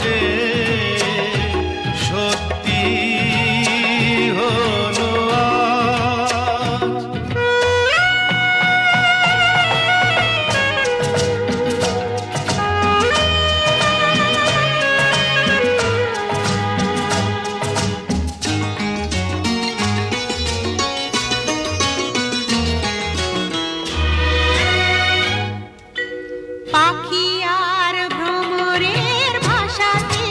যে সত্যি হলো আজ। পাখি আর ভ্রমরের ভাষাতে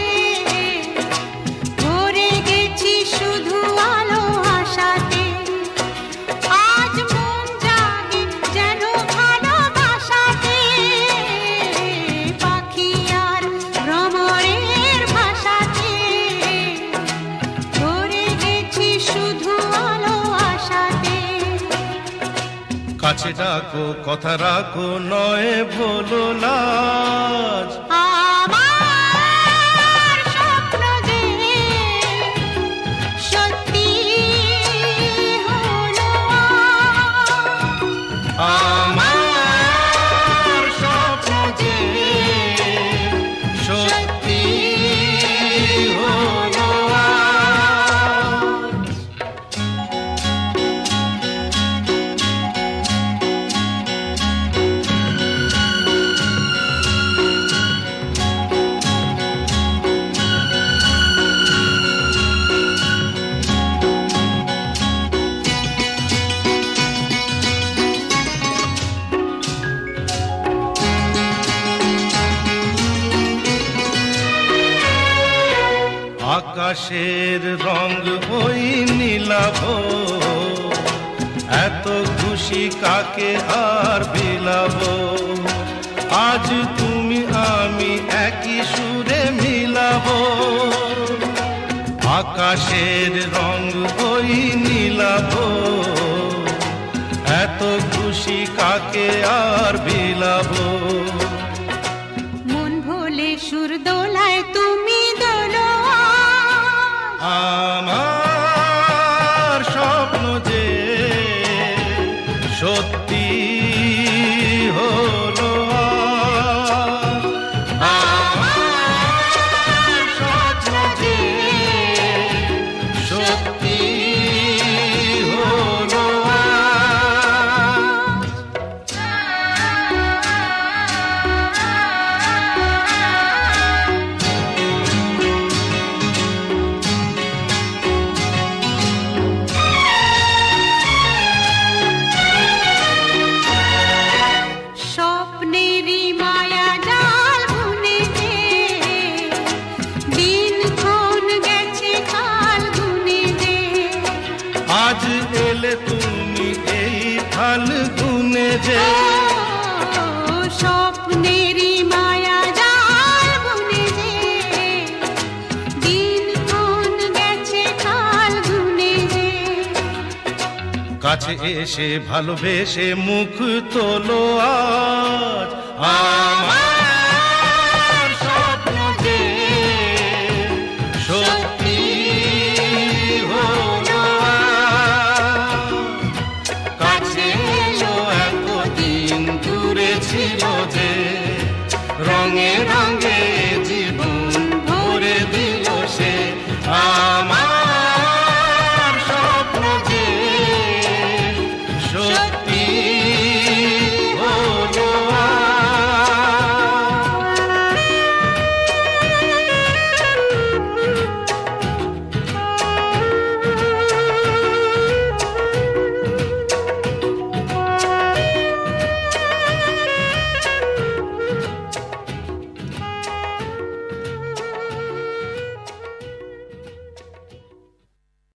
ভরে গেছি শুধু আলো আশাতে। আজ মন জাগে যেন ভালোবাসাতে। পাখি আর ভ্রমরের ভাষাতে ভরে গেছি শুধু আলো আশাতে। কাছে ডাকো কথা রাখো নয় ভোলো লাজ। আমার স্বপ্ন যে সত্যি হলো আমার স্বপ্ন যে সত্যি হলো আজ। আকাশের রং ওই নীলাভ, এত খুশি কাকে আর বিলাব। আজ তুমি আমি একই সুরে মিলাব। আকাশের রং ওই নীলাভ, এত খুশি কাকে আর বিলাব। মন ভোলে সুর দোলায় তুমি দোলো আমার স্বপ্ন যে সত্যি হলো আজ। আমার স্বপ্ন যে সত্যি হলো আজ। স্বপ্নেরই মায়া জাল বুনে যে দিনক্ষণ গেছে কাল গুনে যে। আজ এলে তুমি এই ফাল্গুনে যে। স্বপ্নেরই মায়া জাল বুনে যে দিনক্ষণ গেছে কাল গুনে যে। কাছে এসে ভালোবেসে মুখ তোলো আজ।